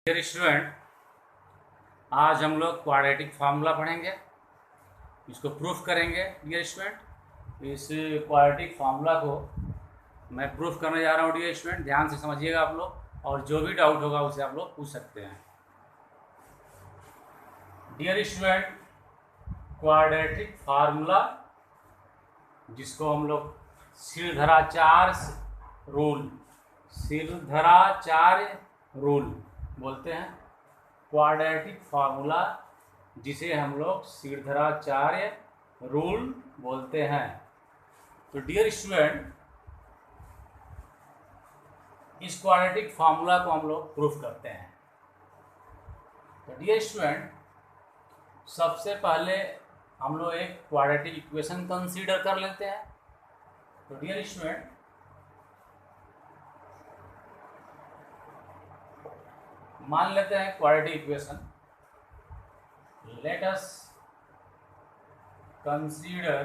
Dear student, आज हम लोग क्वाड्रेटिक फार्मूला पढ़ेंगे, इसको प्रूफ करेंगे। डियर स्टूडेंट, इस क्वाड्रेटिक फार्मूला को मैं प्रूफ करने जा रहा हूँ। डियर स्टूडेंट, ध्यान से समझिएगा आप लोग, और जो भी डाउट होगा उसे आप लोग पूछ सकते हैं। डियर स्टूडेंट, क्वाड्रेटिक फार्मूला जिसको हम लोग सिरधराचार्य रूल बोलते हैं। क्वाड्रेटिक फार्मूला जिसे हम लोग सिरधराचार्य रूल बोलते हैं। तो डियर स्टूडेंट, इस क्वाड्रेटिक फार्मूला को हम लोग प्रूफ करते हैं। तो डियर स्टूडेंट, सबसे पहले हम लोग एक क्वाड्रेटिक इक्वेशन कंसीडर कर लेते हैं। तो डियर स्टूडेंट, मान लेते हैं quadratic equation. Let us consider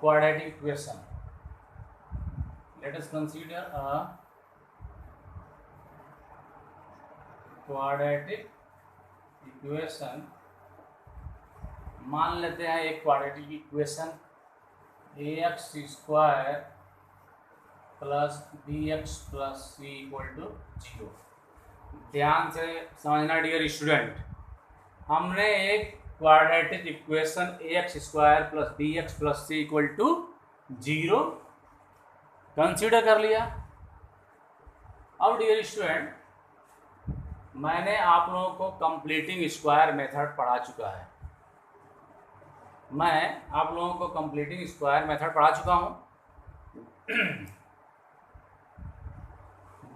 quadratic equation. Let us consider a quadratic equation. मान लेते हैं एक quadratic equation ax square plus bx plus c equal to 0। ध्यान से समझना डियर स्टूडेंट, हमने एक quadratic equation ax square plus bx plus c equal to 0 consider कर लिया। अब डियर स्टूडेंट, मैंने आप लोगों को कंप्लीटिंग स्क्वायर मेथड पढ़ा चुका है।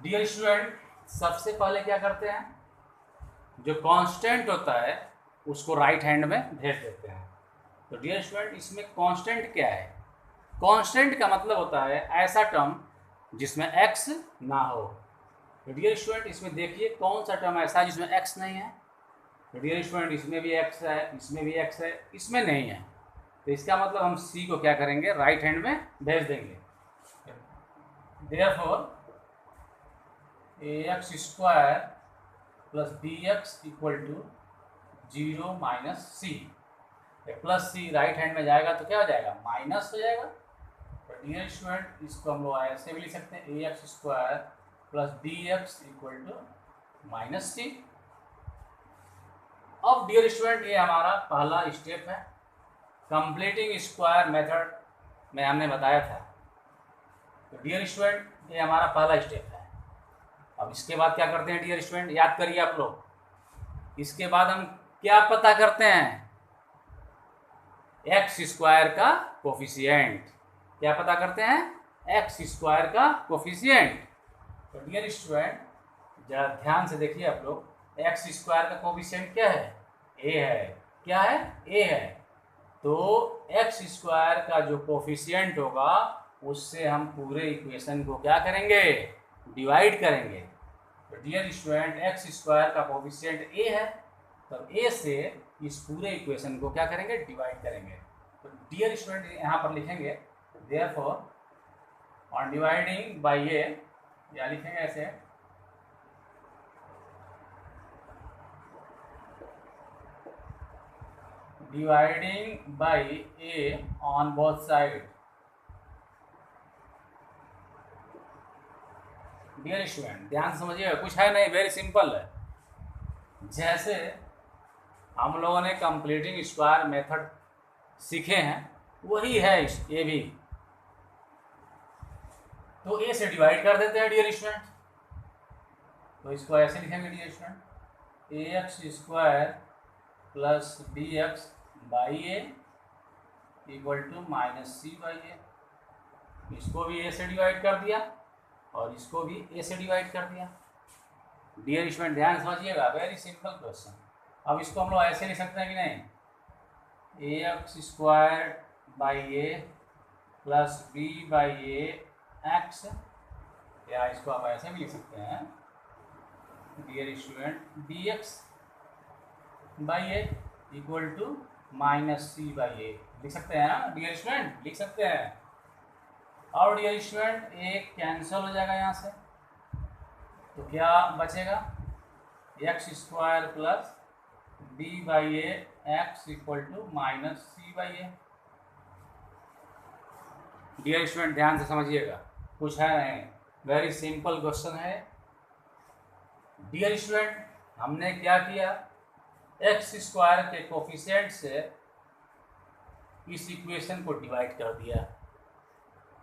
डियर स्टूडेंट, सबसे पहले क्या करते हैं, जो कांस्टेंट होता है उसको राइट हैंड में भेज देते हैं। तो डियर स्टूडेंट, इसमें कांस्टेंट क्या है? कांस्टेंट का मतलब होता है ऐसा टर्म जिसमें x ना हो। तो डियर स्टूडेंट, इसमें देखिए कौन सा टर्म ऐसा है जिसमें x नहीं है। तो डियर स्टूडेंट, इसमें भी x है, इसमें भी x है, इसमें नहीं है। तो इसका मतलब हम c को क्या करेंगे, राइट हैंड में भेज देंगे। Therefore ax square plus bx equal to 0 minus c। Plus c right hand में जाएगा तो क्या हो जाएगा, माइनस हो जाएगा। तो डियर स्टूडेंट, इसको हम लोग ऐसे भी लिख सकते हैं ax square plus bx equal to minus c। अब डियर स्टूडेंट, ये हमारा पहला स्टेप है। कंप्लीटिंग स्क्वायर मेथड में हमने बताया था। तो डियर स्टूडेंट, ये हमारा पहला स्टेप है। अब इसके बाद क्या करते हैं डियर स्टूडेंट, याद करिए आप लोग। इसके बाद हम क्या पता करते हैं, एक्स स्क्वायर का कोफिशिएंट। क्या पता करते हैं, एक्स स्क्वायर का कोफिशिएंट। तो डियर स्टूडेंट, जरा ध्यान से देखिए आप लोग, एक्स स्क्वायर का कोफिशिएंट क्या है, ए है। क्या है, ए है। तो एक्स स्क्वायर का जो कोफिशिएंट होगा उससे हम पूरे इक्वेशन को क्या करेंगे, डिवाइड करेंगे। तो डियर स्टूडेंट, एक्स स्क्वायर का कोफिशिएंट ए है, तो ए से इस पूरे इक्वेशन को क्या करेंगे, डिवाइड करेंगे। तो डियर स्टूडेंट, यहाँ पर लिखेंगे therefore on dividing by a, या लिखेंगे ऐसे, dividing by a on both side. Dear student, ध्यान समझिएगा, कुछ है नहीं, वेरी सिंपल है। जैसे हम लोगों ने कंप्लीटिंग स्क्वायर मेथड सीखे हैं, वही है ये भी। तो ए से डिवाइड कर देते हैं डियर स्टूडेंट। तो इसको ऐसे लिखेंगे dear student, ax square plus bx by A equal to minus c by A. इसको भी a से डिवाइड कर दिया और इसको भी a से डिवाइड कर दिया। डियर स्टूडेंट, ध्यान समझिएगा, वेरी सिंपल क्वेश्चन। अब इसको हम लोग ऐसे लिख सकते हैं कि नहीं, ax square by A plus b by A X, या इसको आप ऐसे भी लिख सकते हैं dear student, dx by A equal to minus C by A. लिख सकते हैं ना डियर स्टूडेंट, लिख सकते हैं। और डियर स्टूडेंट एक कैंसिल हो जाएगा यहाँ से, तो क्या बचेगा, x square plus b by A x equal to minus C by a. Dear student ध्यान से समझिएगा, कुछ है नहीं, वेरी सिंपल क्वेश्चन है। डियर स्टूडेंट हमने क्या किया, एक्स स्क्वायर के कोफिशिएंट से इस इक्वेशन को डिवाइड कर दिया,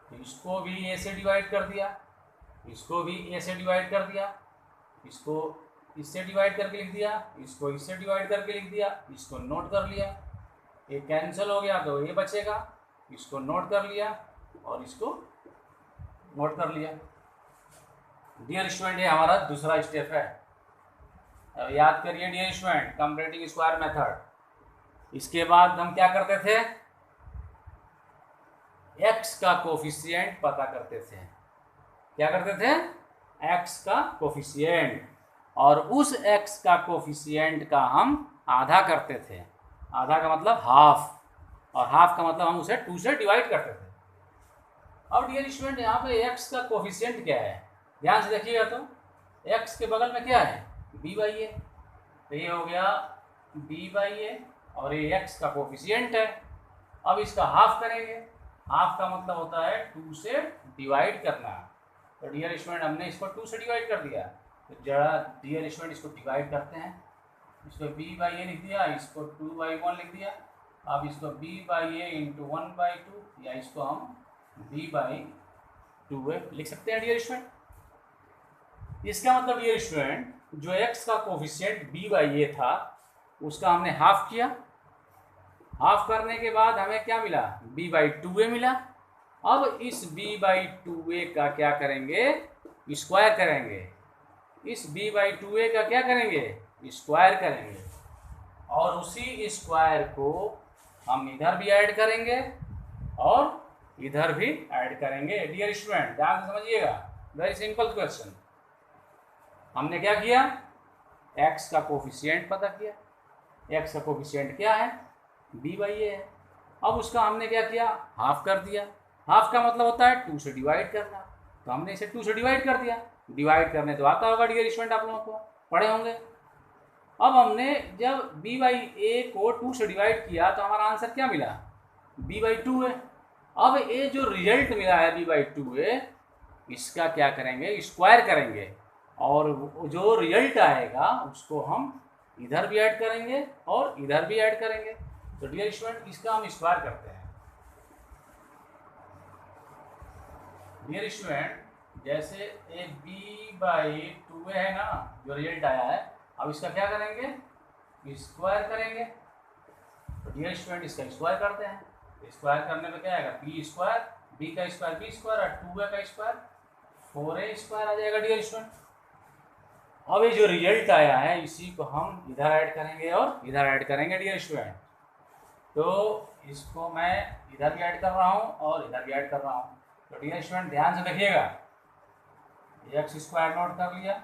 तो इसको भी ए से डिवाइड कर दिया, इसको भी ए से डिवाइड कर दिया, इसको इससे डिवाइड करके लिख दिया, इसको इससे डिवाइड करके लिख दिया, इसको नोट कर लिया, ये कैंसिल हो गया तो ये बचेगा, इसको नोट कर लिया और इसको नोट कर लिया। डियर स्टूडेंट ये हमारा दूसरा स्टेप है। अब याद करिए dear student, comparative square method. इसके बाद हम क्या करते थे, एक्स का कोफिशिएंट पता करते थे। क्या करते थे, एक्स का कोफिशिएंट, और उस एक्स का कोफिशिएंट का हम आधा करते थे। आधा का मतलब हाफ, और हाफ का मतलब हम उसे 2 से डिवाइड करते थे। अब डियर स्टूडेंट यहाँ पे एक्स का कोफिशिएंट क्या है, ध्यान से देखिएगा तो एक्स के बगल में क्या है, बी बाई ए, तो ये हो गया बी बाई ए, और ये एक्स का कोफिशिएंट है। अब इसका हाफ करेंगे, हाफ का मतलब होता है 2 से डिवाइड करना। तो डियर स्टूडेंट हमने इसको 2 से डिवाइड कर दिया, तो जरा डियर स्टूडेंट इसको डिवाइड करते हैं। इसको b बाई ए लिख दिया, इसको 2/1 लिख दिया। अब इसको b बाई ए इंटू 1/2, या इसको हम b बाई 2a लिख सकते हैं डियर स्टूडेंट। इसका मतलब डियर स्टूडेंट जो x का कोफिशिएंट b बाई ए था उसका हमने हाफ किया, हाफ करने के बाद हमें क्या मिला, b बाई 2a मिला। अब इस b बाई 2a का क्या करेंगे, स्क्वायर करेंगे। इस b बाई 2a का क्या करेंगे, स्क्वायर करेंगे, और उसी स्क्वायर को हम इधर भी ऐड करेंगे और इधर भी ऐड करेंगे। डियर स्टूडेंट ध्यान से समझिएगा, वेरी सिंपल क्वेश्चन। हमने क्या किया, x का कोफिशिएंट पता किया, x का कोफिशिएंट क्या है, b बाई ए है। अब उसका हमने क्या किया, हाफ कर दिया। हाफ का मतलब होता है 2 से डिवाइड करना, तो हमने इसे 2 से डिवाइड कर दिया। डिवाइड करने तो आता होगा डियर स्टूडेंट, आप लोगों को पढ़े होंगे। अब हमने जब b बाई ए को 2 से डिवाइड किया तो हमारा आंसर क्या मिला, b बाई 2 है। अब ये जो रिजल्ट मिला है b बाई 2a, इसका क्या करेंगे, स्क्वायर करेंगे, और जो रिजल्ट आएगा उसको हम इधर भी ऐड करेंगे और इधर भी ऐड करेंगे। तो डियर स्टूडेंट इसका हम स्क्वायर करते हैं। डियर स्टूडेंट जैसे ए b बाई 2a है ना, जो रिजल्ट आया है, अब इसका क्या करेंगे, स्क्वायर करेंगे। तो डियर स्टूडेंट इसका स्क्वायर करते हैं। स्क्वायर करने में क्या आएगा, बी स्क्वायर, बी का स्क्वायर बी स्क्वायर, और 2a का स्क्वायर 4a स्क्वायर आ जाएगा डियर स्टूडेंट। अब ये जो रिजल्ट आया है इसी को हम इधर ऐड करेंगे और इधर ऐड करेंगे डियर स्टूडेंट। तो इसको मैं इधर भी ऐड कर रहा हूँ और इधर भी ऐड कर रहा हूँ। तो डियर स्टूडेंट ध्यान से देखिएगा, एक्स स्क्वायर नोट कर लिया,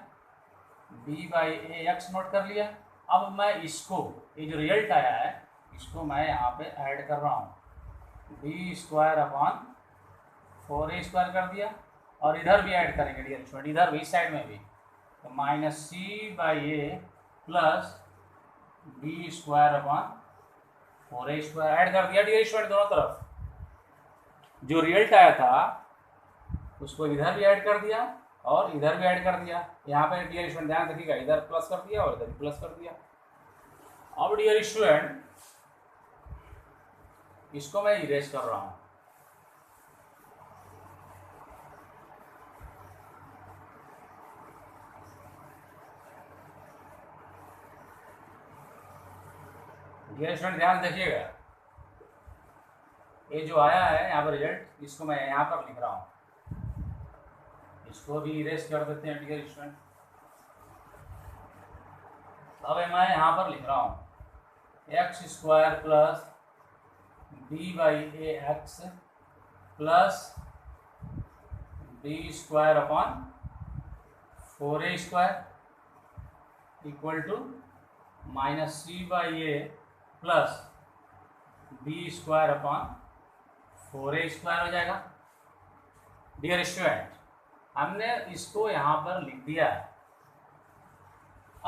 b by A x note कर लिया। अब मैं इसको, ये जो रिजल्ट आया है इसको मैं यहाँ पे ऐड कर रहा हूँ, b square upon 4a square कर दिया, और इधर भी ऐड करेंगे डियर स्टूडेंट, इधर भी साइड में भी, तो minus c by A plus b square upon 4a square add कर दिया डियर स्टूडेंट दोनों तरफ। जो रिजल्ट आया था उसको इधर भी ऐड कर दिया और इधर भी ऐड कर दिया। यहाँ पे डियर स्टूडेंट ध्यान रखिएगा, इधर प्लस कर दिया और इधर भी प्लस कर दिया। अब डियर स्टूडेंट इसको मैं इरेज कर रहा हूँ। डियर स्टूडेंट ध्यान देखिएगा, ये जो आया है यहाँ पर रिजल्ट, इसको मैं यहाँ पर लिख रहा हूँ, इसको भी इरेज कर देते हैं डियर स्टूडेंट। अब मैं यहाँ पर लिख रहा हूँ x square plus b by A x plus b square upon 4a square equal to minus c by A plus b square upon 4a square हो जाएगा। डियर स्टूडेंट हमने इसको यहाँ पर लिख दिया,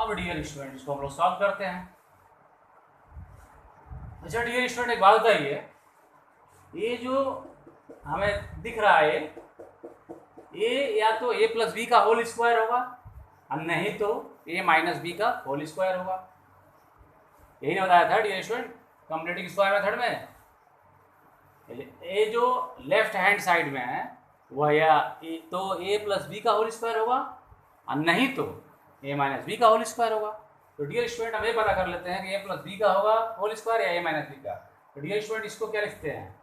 अब डियर स्टूडेंट इसको हम लोग सॉल्व करते हैं। अच्छा डियर स्टूडेंट, एक बात बताइए, ये जो हमें दिख रहा है ये या तो a प्लस बी का होल स्क्वायर होगा और नहीं तो a माइनस बी का होल स्क्वायर होगा। यही ने बताया था dear student completing square method में। ये जो लेफ्ट हैंड साइड में है वह या तो a प्लस बी का होल स्क्वायर होगा और नहीं तो a माइनस बी का होल स्क्वायर होगा। तो डियर स्टूडेंट हम ये पता कर लेते हैं कि a प्लस बी का होगा होल स्क्वायर या a माइनस बी का। तो डियर स्टूडेंट इसको क्या लिखते हैं,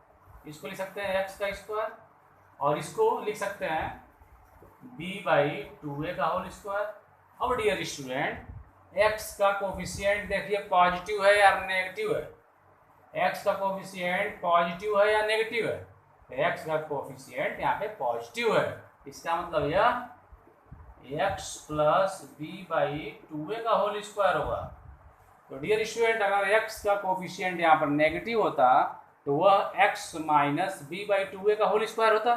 इसको लिख सकते हैं x का स्क्वायर और इसको लिख सकते हैं b/2a का होल स्क्वायर। अब डियर स्टूडेंट x का कोफिशिएंट देखिए पॉजिटिव है या नेगेटिव है, x का कोफिशिएंट पॉजिटिव है या नेगेटिव है, x का कोफिशिएंट यहाँ पे पॉजिटिव है। इसका मतलब यह x प्लस b/2a का होल स्क्वायर होगा। तो डियर स्टूडेंट अगर x का कोफिशिएंट यहाँ पर नेगेटिव होता तो वह x माइनस b/2a का होल स्क्वायर होता,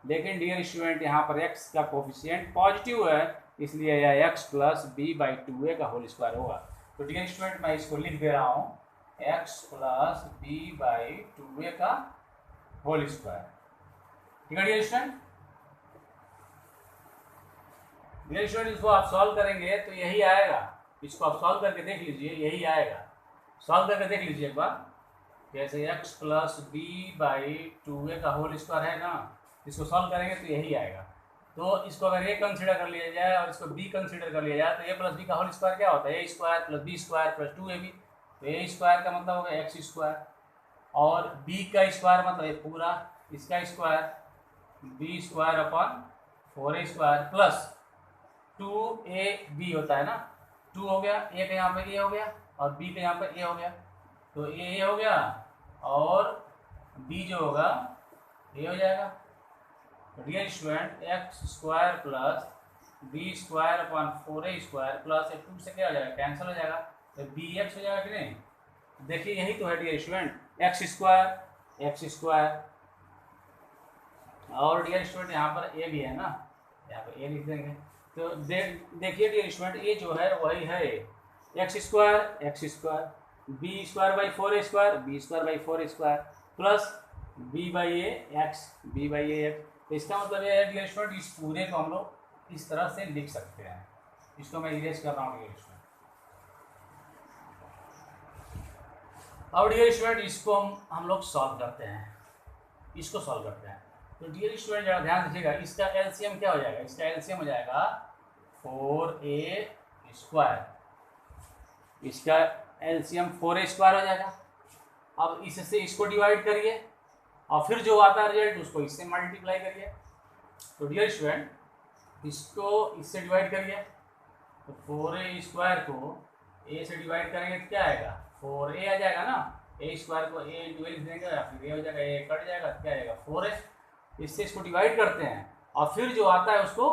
लेकिन डियर स्टूडेंट यहाँ पर x का कोफिशिएंट पॉजिटिव है इसलिए यह x प्लस b/2a का होल स्क्वायर होगा। तो डियर स्टूडेंट मैं इसको लिख दे रहा हूँ x प्लस b/2a का होल स्क्वायर। ठीक है डियर स्टूडेंट, डियर स्टूडेंट इसको आप सॉल्व करेंगे तो यही आएगा। इसको आप सॉल्व करके देख लीजिए, यही आएगा। सॉल्व करके देख लीजिए एक बार, जैसे x प्लस b/2a का होल स्क्वायर है ना, इसको सॉल्व करेंगे तो यही आएगा। तो इसको अगर a कंसीडर कर लिया जाए और इसको b कंसीडर कर लिया जाए तो a प्लस b का होल स्क्वायर क्या होता है, a square plus b square plus 2ab। तो a स्क्वायर का मतलब होगा x स्क्वायर और b का स्क्वायर मतलब ये पूरा इसका square b square upon 4a square plus 2ab होता है ना, 2 हो गया, a का यहाँ पे a हो गया और b का यहाँ पे a हो गया, तो a हो गया और b जो होगा a हो जाएगा। Dear student x square plus b square upon 4a square plus 2 से क्या हो जाएगा, कैंसिल हो जाएगा, तो बी एक्स हो जाएगा कि नहीं। देखिए यही तो है डियर स्टूडेंट एक्स स्क्वायर और डियर स्टूडेंट यहाँ पर ए भी है ना, यहाँ पर ए लिख देंगे। तो देखिए डियर स्टूडेंट ये जो है वही है x square b square by 4a square b square by 4a square plus b/a x तो इसका मतलब ये है डियर स्टूडेंट इस पूरे को हम लोग इस तरह से लिख सकते हैं। इसको मैं इरेज कर रहा हूँ डियर स्टूडेंट। अब डियर स्टूडेंट इसको हम लोग सॉल्व करते हैं, इसको सॉल्व करते हैं। तो डियर स्टूडेंट जरा ध्यान दीजिएगा, इसका एलसीएम क्या हो जाएगा, इसका एलसीएम हो जाएगा 4a स्क्वायर, इसका एलसीएम 4a स्क्वायर हो जाएगा। अब इससे इसको डिवाइड करिए और फिर जो आता है रिजल्ट उसको इससे मल्टीप्लाई करिए। तो डियर स्टूडेंट इसको इससे डिवाइड करिए, तो 4a स्क्वायर को a से डिवाइड करेंगे तो क्या आएगा, 4a आ जाएगा ना, a स्क्वायर को a इंटू लिख देंगे फिर a हो जाएगा, a कट जाएगा तो क्या आएगा 4a। इससे इसको डिवाइड करते हैं और फिर जो आता है उसको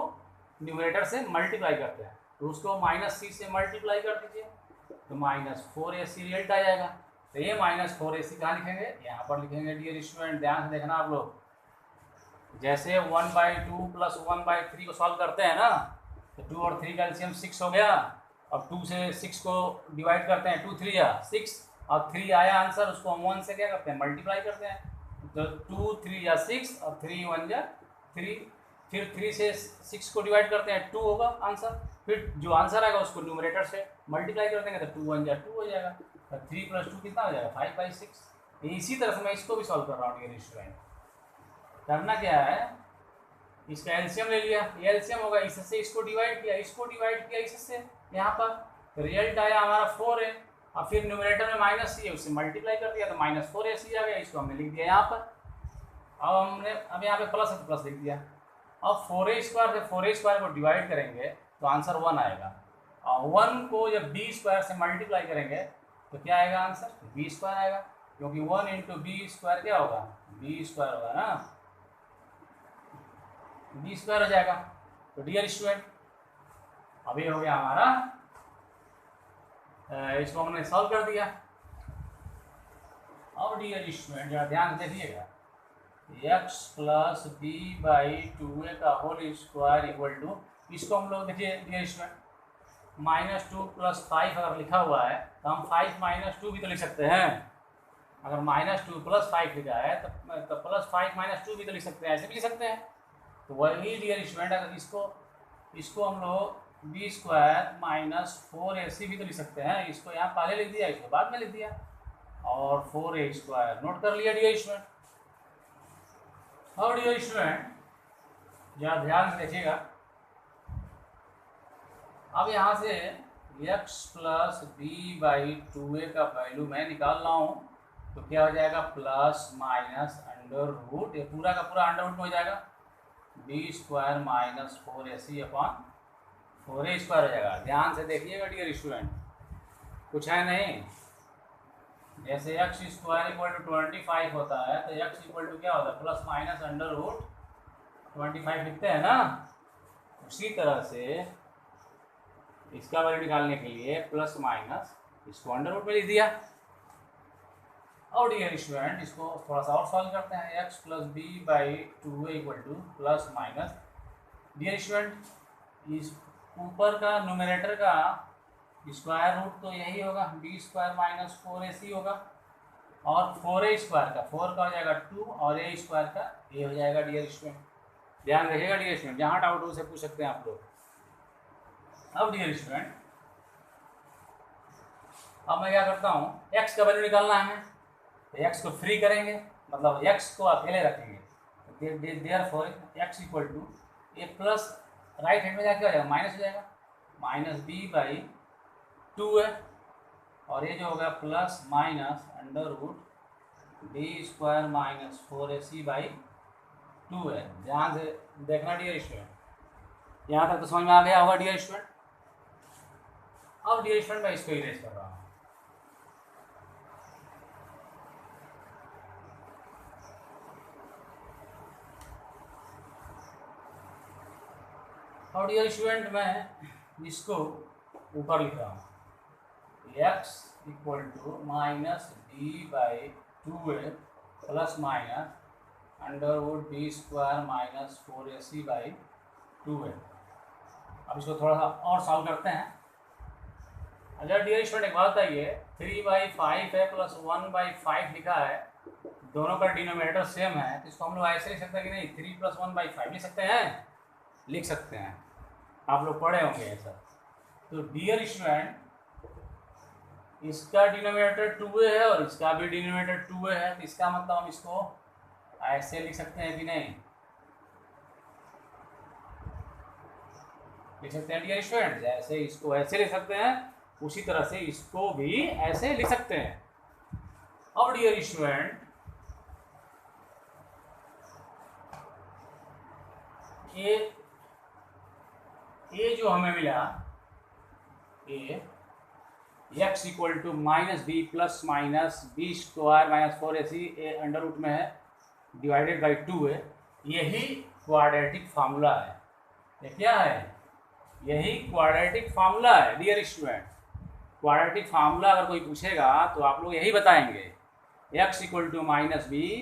न्यूमरेटर से मल्टीप्लाई करते हैं, तो उसको -c से मल्टीप्लाई कर दीजिए तो -4ac रिजल्ट आ जाएगा। तो ये -4ac कहाँ लिखेंगे, यहाँ पर लिखेंगे डियर स्टूडेंट। ध्यान से देखना आप लोग, जैसे 1/2 प्लस 1/3 को सॉल्व करते हैं ना, तो 2 और 3 का एलसीएम 6 हो गया और 2 से 6 को डिवाइड करते हैं, 2 3 या 6 और 3 आया आंसर, उसको हम 1 से क्या करते हैं मल्टीप्लाई करते हैं, तो 2 3 या 6 और 3 1 जा 3, फिर 3 से 6 को डिवाइड करते हैं 2 होगा आंसर, फिर जो आंसर आएगा उसको न्यूमरेटर से मल्टीप्लाई कर देंगे तो 2 1 जा 2 हो जाएगा, तो 3 + 2 कितना हो जाएगा 5/6। इसी तरह से मैं इसको भी सॉल्व कर रहा हूँ डियर स्टूडेंट। करना क्या है, इसका एलसीएम ले लिया, ये एलसीएम होगा, इससे इसको डिवाइड किया, इसको डिवाइड किया इससे यहाँ पर, तो रिजल्ट आया हमारा 4 है और फिर न्यूमरेटर में -c है उससे मल्टीप्लाई कर दिया तो -4ac आ गया, इसको हमने लिख दिया यहाँ पर। अब यहाँ पे प्लस है तो प्लस लिख दिया। अब 4a स्क्वायर से 4a स्क्वायर को डिवाइड करेंगे तो आंसर 1 आएगा और 1 को जब b स्क्वायर से मल्टीप्लाई करेंगे तो क्या आएगा आंसर, b स्क्वायर आएगा, क्योंकि 1 × b स्क्वायर क्या होगा, b स्क्वायर होगा ना, b स्क्वायर हो जाएगा। तो डियर स्टूडेंट अभी हो गया हमारा, इसको हमने सॉल्व कर दिया। अब डियर स्टूडेंट जरा ध्यान से देखिएगा, x प्लस b/2a का होल स्क्वायर इक्वल टू, इसको हम लोग देखिए डियर स्टूडेंट -2 + 5 अगर लिखा हुआ है तो हम 5 - 2 भी तो लिख सकते हैं। अगर -2 + 5 लिखा है तो +5 - 2 भी तो लिख सकते हैं, ऐसे भी लिख सकते हैं। तो वही डियर स्टूडेंट, अगर इसको हम लोग b² - 4ac भी तो लिख सकते हैं। इसको यहाँ पहले लिख दिया, इसको बाद में लिख दिया, और 4a² नोट कर लिया डियर स्टूडेंट। और डियर स्टूडेंट जरा ध्यान से देखिएगा, अब यहाँ से x + b/2a का वैल्यू मैं निकाल रहा हूँ, तो क्या हो जाएगा ±√, ये पूरा का पूरा अंडर रूट में हो जाएगा, b² - 4ac अपॉन 4a² हो जाएगा। ध्यान से देखिएगा डियर स्टूडेंट, कुछ है नहीं। जैसे x² = 25 होता है तो x = क्या होता है ±√25 लिखते हैं ना। उसी तरह से इसका वैल्यू निकालने के लिए प्लस माइनस इसको अंडर रूट में लिख दिया। और डियर स्टूडेंट इसको थोड़ा सा और सॉल्व करते हैं, x + b/2a ± डियर स्टूडेंट इस ऊपर का न्यूमरेटर का स्क्वायर रूट तो यही होगा, b² - 4ac होगा, और 4a² का 4 का हो जाएगा 2 और a² का a हो जाएगा डियर स्टूडेंट। ध्यान रखिएगा डियर स्टूडेंट, जहाँ डाउट हो से पूछ सकते हैं आप लोग। अब डियर स्टूडेंट अब मैं क्या करता हूँ, x का वैल्यू निकालना है हमें, तो x को फ्री करेंगे, मतलब x को अकेले रखेंगे। देयरफॉर x = ये प्लस राइट हैंड में जाके हो जाएगा माइनस हो जाएगा, -b/2 है, और ये जो होगा प्लस माइनस √b² - 4ac/2 है। ध्यान से देखना डियर स्टूडेंट, यहाँ तक तो समझ में आ गया होगा डियर स्टूडेंट। अब डियर स्टूडेंट मैं इसको इरेज कर रहा हूँ। और डियर स्टूडेंट मैं इसको ऊपर लिख रहा हूँ, x = -b/2a plus minus √b² - 4ac/2 है। अब इसको थोड़ा सा और सॉल्व करते हैं। अच्छा डियर स्टूडेंट एक बात बताइए, 3/5 है प्लस 1/5 लिखा है, दोनों का डिनोमिनेटर सेम है, तो इसको हम लोग ऐसे लिख सकते हैं कि नहीं, 3 + 1/5 लिख सकते हैं, लिख सकते हैं, आप लोग पढ़े होंगे ऐसा। तो डियर स्टूडेंट इसका डिनोमिनेटर 2a है और इसका भी डिनोमिनेटर 2a है, तो इसका मतलब हम इसको ऐसे लिख सकते हैं कि नहीं, लिख सकते हैं डियर स्टूडेंट। जैसे इसको ऐसे लिख सकते हैं उसी तरह से इसको भी ऐसे लिख सकते हैं। अब डियर स्टूडेंट ये जो हमें मिला ये x = -b plus minus b² - 4ac under root में है, डिवाइडेड बाई 2 है, यही क्वाड्रेटिक फार्मूला है। ये क्या है, यही क्वाड्रेटिक फार्मूला है डियर स्टूडेंट। क्वाड्रेटिक फार्मूला अगर कोई पूछेगा तो आप लोग यही बताएंगे, x = -b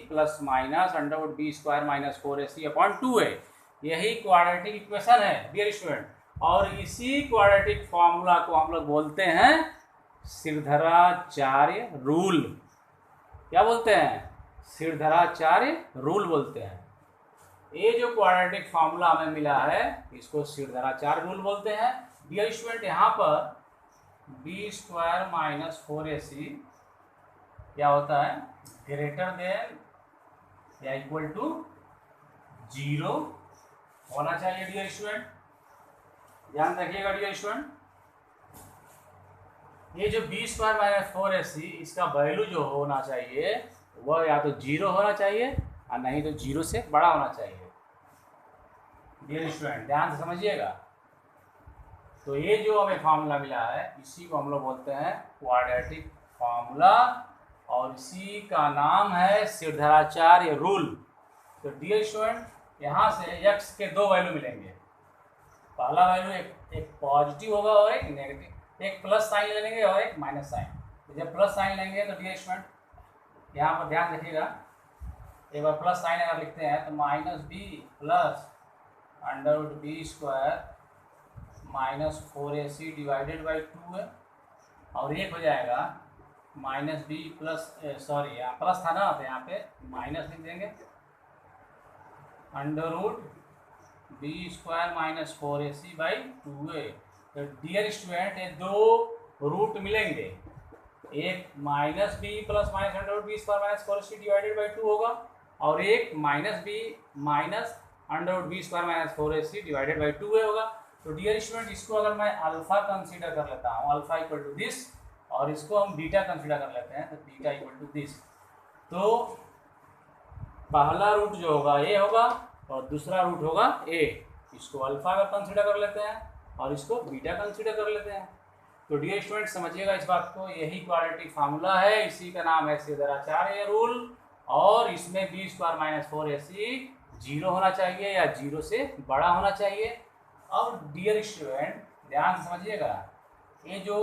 plus minus √b² - 4ac/2 है, यही क्वाड्रेटिक इक्वेशन है डियर स्टूडेंट। और इसी क्वाड्रेटिक फार्मूला को हम लोग बोलते हैं सिरधराचार्य रूल। क्या बोलते हैं, सिरधराचार्य रूल बोलते हैं। ये जो क्वाड्रेटिक फार्मूला हमें मिला है इसको सिरधराचार्य रूल बोलते हैं डियर स्टूडेंट। यहाँ पर b² - 4ac क्या होता है, ग्रेटर देन या इक्वल टू 0 होना चाहिए डियर स्टूडेंट। ध्यान रखिएगा डियर स्टूडेंट, ये जो b² - 4ac इसका वैल्यू जो होना चाहिए वह या तो 0 होना चाहिए और नहीं तो 0 से बड़ा होना चाहिए डियर स्टूडेंट, ध्यान से समझिएगा। तो ये जो हमें फार्मूला मिला है इसी को हम लोग बोलते हैं क्वाड्रेटिक फार्मूला, और इसी का नाम है सिरधराचार्य रूल। तो डियर स्टूडेंट यहाँ से x के दो वैल्यू मिलेंगे, पहला वैल्यू एक पॉजिटिव होगा और एक नेगेटिव, एक प्लस साइन ले लेंगे और एक माइनस साइन। तो जब प्लस साइन लेंगे तो डियर स्टूडेंट यहाँ पर ध्यान रखिएगा, एक बार प्लस साइन अगर लिखते हैं तो -b plus √b² minus 4ac divided by 2 है, और एक हो जाएगा माइनस बी प्लस, सॉरी यहाँ प्लस था ना, तो यहाँ पे माइनस लिख देंगे, under root b square minus 4ac by 2a। तो डियर स्टूडेंट, ये दो रूट मिलेंगे, एक minus b plus minus under root b square minus 4ac divided by 2 होगा, और एक minus b minus under root b square minus 4ac divided by 2a होगा। तो डियर स्टूडेंट, इसको अगर मैं अल्फा कंसीडर कर लेता हूँ, अल्फा इक्वल टू दिस, और इसको हम बीटा कंसीडर कर लेते हैं, तो बीटा इक्वल टू दिस, तो पहला रूट जो होगा ए होगा और दूसरा रूट होगा ए। इसको अल्फा का कंसीडर कर लेते हैं और इसको बीटा कंसीडर कर लेते हैं। तो डियर स्टूडेंट, समझिएगा इस बात को, यही क्वाड्रेटिक फार्मूला है, इसी का नाम है श्रीधराचार्य रूल, और इसमें बी स्क्वायर माइनस 4ac 0 होना चाहिए या 0 से बड़ा होना चाहिए। अब डियर स्टूडेंट ध्यान से समझिएगा, ये जो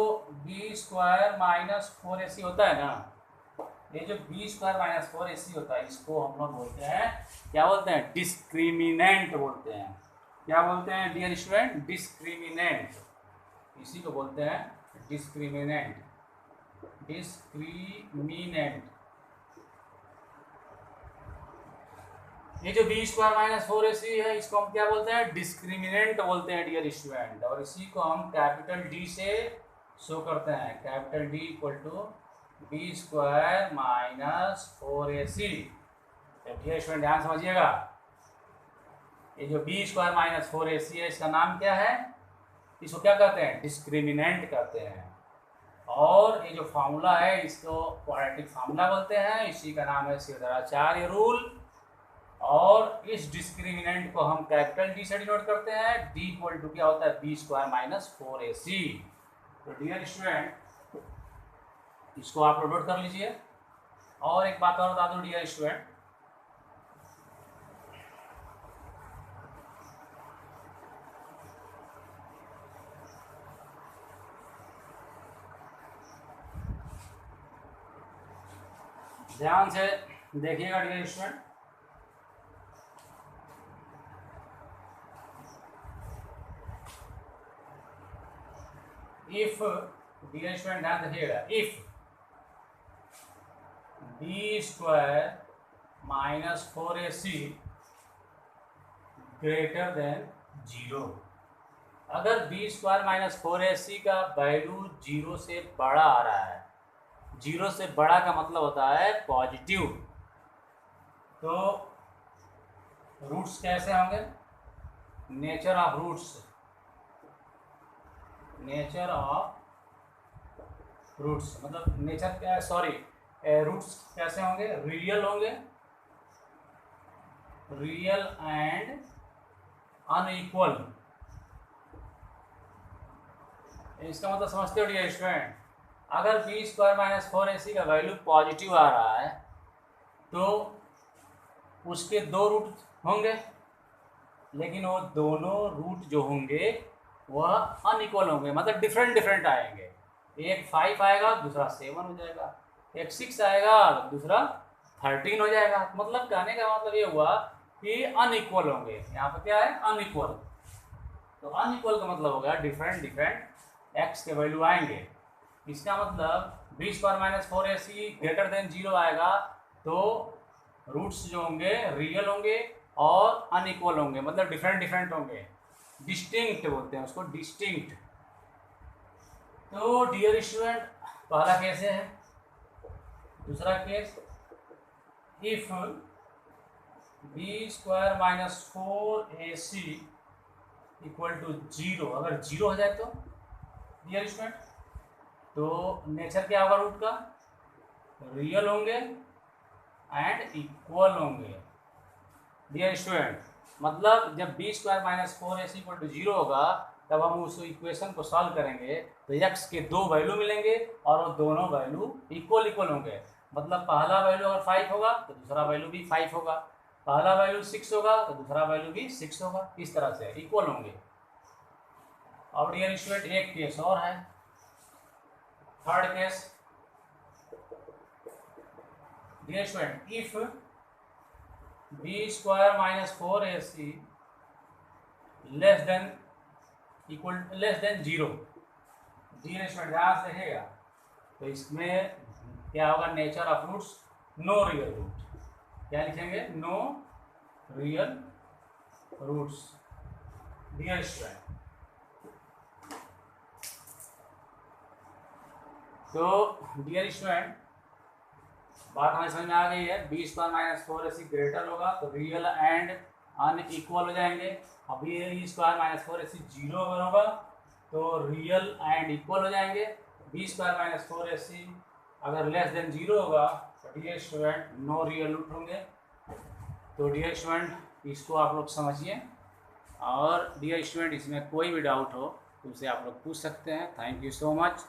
बी स्क्वायर माइनस 4ac होता है ना, ये जो बी स्क्वायर माइनस 4ac होता है, इसको हम लोग बोलते हैं, क्या बोलते हैं, डिस्क्रिमिनेंट बोलते हैं। क्या बोलते हैं डियर स्टूडेंट, डिस्क्रिमिनेंट, इसी को बोलते हैं डिस्क्रिमिनेंट, डिस्क्रिमिनेंट। ये जो बी स्क्वायर माइनस 4ac है, इसको हम क्या बोलते हैं, डिस्क्रिमिनेंट बोलते हैं डियर स्टूडेंट, और इसी को हम कैपिटल डी से शो करते हैं, capital D equal to b square minus 4ac। Dear student ध्यान समझिएगा, ये जो बी स्क्वायर माइनस 4ac है, इसका नाम क्या है, इसको क्या कहते हैं, डिस्क्रिमिनेंट कहते हैं, और ये जो फार्मूला है इसको क्वाड्रेटिक फार्मूला बोलते हैं, इसी का नाम है श्रीधराचार्य रूल, और इस डिस्क्रिमिनेंट को हम कैपिटल डी से डिनोट करते हैं, डी इक्वल टू क्या होता है, बी स्क्वायर माइनस 4ac। तो डियर स्टूडेंट, इसको आप नोट कर लीजिए। और एक बात और बता दूं डियर स्टूडेंट, ध्यान से देखिएगा dear student, if, dear student ध्यान रखिएगा, if b square minus 4ac greater than 0, अगर बी स्क्वायर माइनस 4ac का वैल्यू 0 से बड़ा आ रहा है, 0 से बड़ा का मतलब होता है पॉजिटिव, तो रूट्स कैसे होंगे, nature of roots, nature of roots मतलब नेचर क्या है, सॉरी रूट्स कैसे होंगे, रियल होंगे, रियल एंड अनइक्वल। इसका मतलब समझते हो डियर स्टूडेंट, अगर बी स्क्वायर माइनस 4ac का वैल्यू पॉजिटिव आ रहा है तो उसके दो रूट होंगे, लेकिन वो दोनों रूट जो होंगे वह अनइक्वल होंगे, मतलब डिफरेंट डिफरेंट आएंगे, एक 5 आएगा दूसरा 7 हो जाएगा, एक 6 आएगा दूसरा 13 हो जाएगा। मतलब कहने का मतलब ये हुआ कि अनइक्वल होंगे, यहाँ पे क्या है, अनइक्वल, तो अनइक्वल का मतलब होगा डिफरेंट डिफरेंट एक्स के वैल्यू आएंगे। इसका मतलब b square minus 4ac greater than 0 आएगा तो रूट्स जो होंगे रियल होंगे और अनइक्वल होंगे, मतलब डिफरेंट डिफरेंट होंगे, डिस्टिंक्ट बोलते हैं उसको, डिस्टिंक्ट। तो डियर स्टूडेंट, पहला केस है, दूसरा case, if b square minus 4ac equal to 0, अगर 0 हो जाए तो डियर स्टूडेंट, तो नेचर क्या होगा रूट का, रियल होंगे एंड इक्वल होंगे डियर स्टूडेंट। मतलब जब b square minus 4ac equal to 0 होगा तब हम उस इक्वेशन को सॉल्व करेंगे तो एक्स के दो वैल्यू मिलेंगे और वो दोनों वैल्यू इक्वल इक्वल होंगे। मतलब पहला वैल्यू अगर 5 होगा तो दूसरा वैल्यू भी 5 होगा, पहला वैल्यू 6 होगा तो दूसरा वैल्यू भी 6 होगा, इस तरह से इक्वल होंगे। और डियर स्टूडेंट एक केस और है, third case, dear student, if b square minus 4ac less than equal less than 0। Dear student ध्यान से देखेगा तो इसमें क्या होगा, nature of roots no real root, क्या लिखेंगे, no real roots. Dear student तो डियर स्टूडेंट बात हमें समझ में आ गई है। B square minus 4ac greater होगा तो रियल एंड अनइक्वल हो जाएंगे। अब ये बी स्क्वायर माइनस 4ac 0 अगर होगा तो रियल एंड इक्वल हो जाएंगे। बी स्क्वायर माइनस 4ac अगर लेस देन 0 होगा तो dear student no real root होंगे। तो डियर स्टूडेंट इसको आप लोग समझिए, और डियर स्टूडेंट इसमें कोई भी डाउट हो तो उसे आप लोग पूछ सकते हैं। Thank you so much.